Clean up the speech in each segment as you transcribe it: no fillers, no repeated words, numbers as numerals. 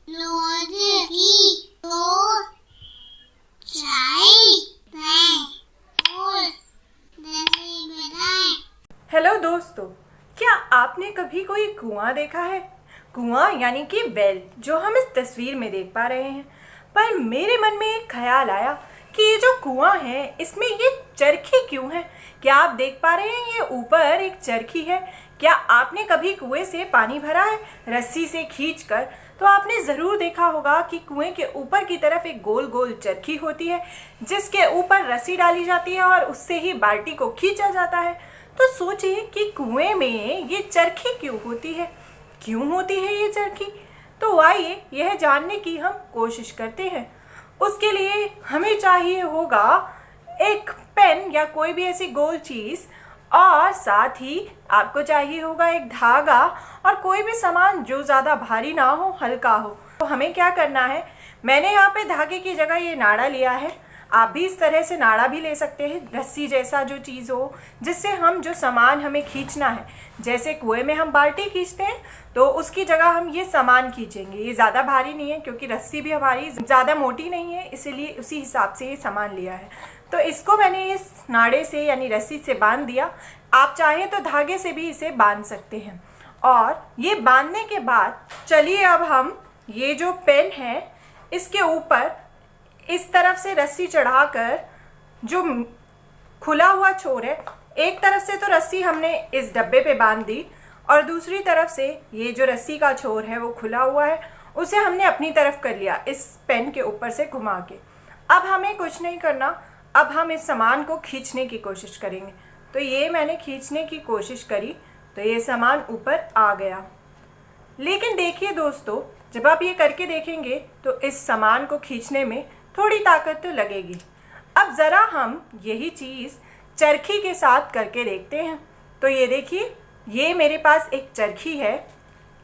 Hello दोस्तों, क्या आपने कभी कोई कुआं देखा है? कुआं यानी कि वेल, जो हम इस तस्वीर में देख पा रहे हैं। पर मेरे मन में एक ख्याल आया कि ये जो कुआं है इसमें ये चरखी क्यों है? क्या आप देख पा रहे हैं ये ऊपर एक चरखी है? क्या आपने कभी कुएं से पानी भरा है रस्सी से खींचकर? तो आपने ज़रूर देखा होगा कि कुएं के ऊपर की तरफ एक गोल गोल चरखी होती है जिसके ऊपर रस्सी डाली जाती है और उससे ही बाल्टी को खींचा जाता है। तो सोचिए कि कुएं में ये चरखी क्यों होती है? क्यों होती है ये चरखी? तो आइए यह जानने की हम कोशिश करते हैं। उसके लिए हमें चाहिए होगा एक पेन या कोई भी ऐसी गोल चीज़, और साथ ही आपको चाहिए होगा एक धागा और कोई भी सामान जो ज़्यादा भारी ना हो, हल्का हो। तो हमें क्या करना है, मैंने यहाँ पे धागे की जगह ये नाड़ा लिया है। आप भी इस तरह से नाड़ा भी ले सकते हैं, रस्सी जैसा जो चीज़ हो जिससे हम जो सामान हमें खींचना है, जैसे कुएं में हम बाल्टी खींचते हैं तो उसकी जगह हम ये सामान खींचेंगे। ये ज़्यादा भारी नहीं है क्योंकि रस्सी भी हमारी ज़्यादा मोटी नहीं है, इसीलिए उसी हिसाब से ये सामान लिया है। तो इसको मैंने इस नाड़े से यानी रस्सी से बांध दिया। आप चाहें तो धागे से भी इसे बांध सकते हैं। और ये बांधने के बाद चलिए अब हम ये जो पेन है इसके ऊपर इस तरफ से रस्सी चढ़ाकर, जो खुला हुआ छोर है, एक तरफ से तो रस्सी हमने इस डब्बे पे बांध दी और दूसरी तरफ से ये जो रस्सी का छोर है वो खुला हुआ है, उसे हमने अपनी तरफ कर लिया इस पेन के ऊपर से घुमा के। अब हमें कुछ नहीं करना, अब हम इस सामान को खींचने की कोशिश करेंगे। तो ये मैंने खींचने की कोशिश करी तो ये सामान ऊपर आ गया। लेकिन देखिए दोस्तों, जब आप ये करके देखेंगे तो इस सामान को खींचने में थोड़ी ताकत तो लगेगी। अब ज़रा हम यही चीज़ चरखी के साथ करके देखते हैं। तो ये देखिए, ये मेरे पास एक चरखी है।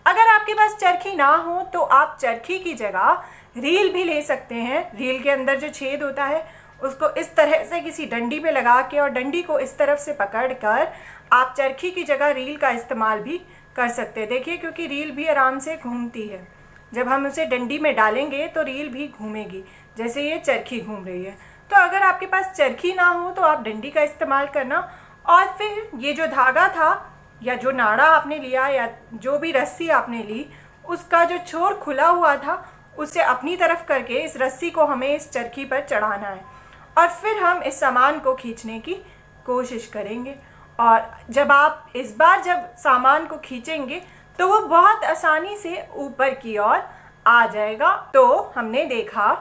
अगर आपके पास चरखी ना हो तो आप चरखी की जगह रील भी ले सकते हैं। रील के अंदर जो छेद होता है उसको इस तरह से किसी डंडी पे लगा के और डंडी को इस तरफ से पकड़ कर आप चरखी की जगह रील का इस्तेमाल भी कर सकते हैं। देखिए, क्योंकि रील भी आराम से घूमती है। जब हम उसे डंडी में डालेंगे तो रील भी घूमेगी जैसे ये चरखी घूम रही है। तो अगर आपके पास चरखी ना हो तो आप डंडी का इस्तेमाल करना, और फिर ये जो धागा था या जो नाड़ा आपने लिया या जो भी रस्सी आपने ली, उसका जो छोर खुला हुआ था उसे अपनी तरफ करके इस रस्सी को हमें इस चरखी पर चढ़ाना है और फिर हम इस सामान को खींचने की कोशिश करेंगे। और जब आप इस बार जब सामान को खींचेंगे तो वो बहुत आसानी से ऊपर की ओर आ जाएगा। तो हमने देखा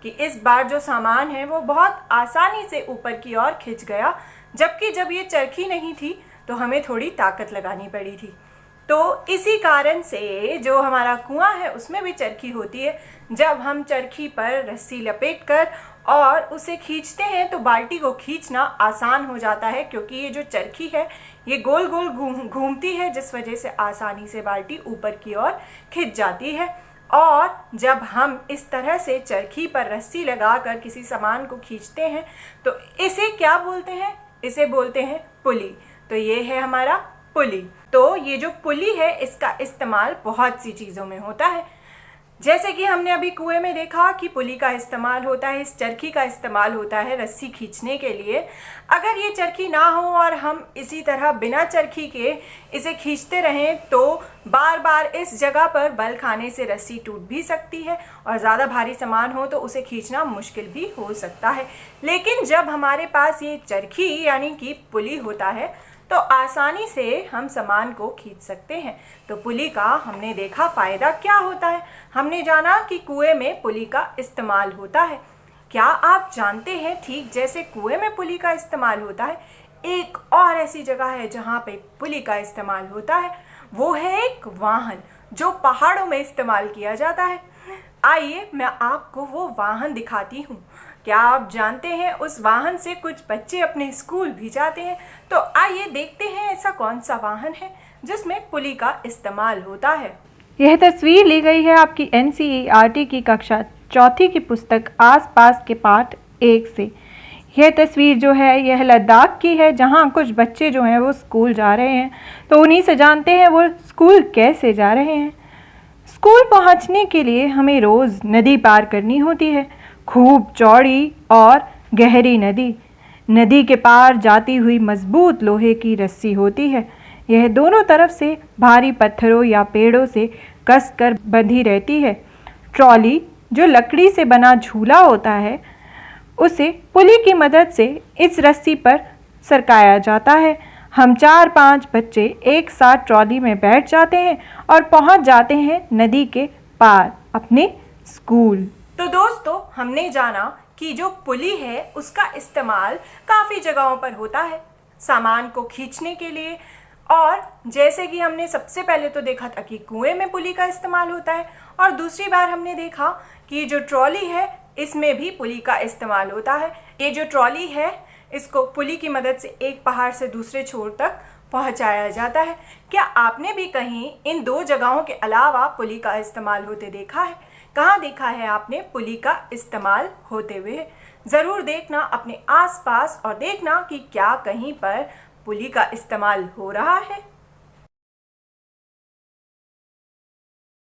कि इस बार जो सामान है वो बहुत आसानी से ऊपर की ओर खिंच गया, जबकि जब ये चरखी नहीं थी तो हमें थोड़ी ताकत लगानी पड़ी थी। तो इसी कारण से जो हमारा कुआं है उसमें भी चरखी होती है। जब हम चरखी पर रस्सी लपेटकर और उसे खींचते हैं तो बाल्टी को खींचना आसान हो जाता है, क्योंकि ये जो चरखी है ये गोल गोल घूमती है, जिस वजह से आसानी से बाल्टी ऊपर की ओर खिंच जाती है। और जब हम इस तरह से चरखी पर रस्सी लगाकर किसी सामान को खींचते हैं तो इसे क्या बोलते हैं? इसे बोलते हैं पुली। तो ये है हमारा पुली। तो ये जो पुली है इसका इस्तेमाल बहुत सी चीज़ों में होता है। जैसे कि हमने अभी कुएं में देखा कि पुली का इस्तेमाल होता है, इस चरखी का इस्तेमाल होता है रस्सी खींचने के लिए। अगर ये चरखी ना हो और हम इसी तरह बिना चरखी के इसे खींचते रहें तो बार बार इस जगह पर बल खाने से रस्सी टूट भी सकती है और ज़्यादा भारी सामान हो तो उसे खींचना मुश्किल भी हो सकता है। लेकिन जब हमारे पास ये चरखी यानी कि पुली होता है तो आसानी से हम सामान को खींच सकते हैं। तो पुली का हमने देखा फ़ायदा क्या होता है। हमने जाना कि कुएं में पुली का इस्तेमाल होता है। क्या आप जानते हैं ठीक जैसे कुएं में पुली का इस्तेमाल होता है, एक और ऐसी जगह है जहाँ पे पुली का इस्तेमाल होता है, वो है एक वाहन जो पहाड़ों में इस्तेमाल किया जाता है। आइए मैं आपको वो वाहन दिखाती हूँ। क्या आप जानते हैं उस वाहन से कुछ बच्चे अपने स्कूल भी जाते हैं? तो आइए देखते हैं ऐसा कौन सा वाहन है जिसमें पुली का इस्तेमाल होता है। यह तस्वीर ली गई है आपकी NCERT की कक्षा 4 की पुस्तक आस पास के पाठ 1 से। यह तस्वीर जो है यह लद्दाख की है, जहाँ कुछ बच्चे जो हैं वो स्कूल जा रहे हैं। तो उन्हीं से जानते हैं वो स्कूल कैसे जा रहे हैं। स्कूल पहुंचने के लिए हमें रोज़ नदी पार करनी होती है, खूब चौड़ी और गहरी नदी। नदी के पार जाती हुई मजबूत लोहे की रस्सी होती है। यह दोनों तरफ से भारी पत्थरों या पेड़ों से कसकर बंधी रहती है। ट्रॉली, जो लकड़ी से बना झूला होता है, उसे पुली की मदद से इस रस्सी पर सरकाया जाता है। हम 4-5 बच्चे एक साथ ट्रॉली में बैठ जाते हैं और पहुंच जाते हैं नदी के पार अपने स्कूल। तो दोस्तों, हमने जाना कि जो पुली है उसका इस्तेमाल काफ़ी जगहों पर होता है सामान को खींचने के लिए। और जैसे कि हमने सबसे पहले तो देखा था कि कुएं में पुली का इस्तेमाल होता है, और दूसरी बार हमने देखा कि जो ट्रॉली है इसमें भी पुली का इस्तेमाल होता है। ये जो ट्रॉली है इसको पुली की मदद से एक पहाड़ से दूसरे छोर तक पहुंचाया जाता है। क्या आपने भी कहीं इन दो जगहों के अलावा पुली का इस्तेमाल होते देखा है? कहाँ देखा है आपने पुली का इस्तेमाल होते हुए? ज़रूर देखना अपने आसपास और देखना कि क्या कहीं पर पुली का इस्तेमाल हो रहा है।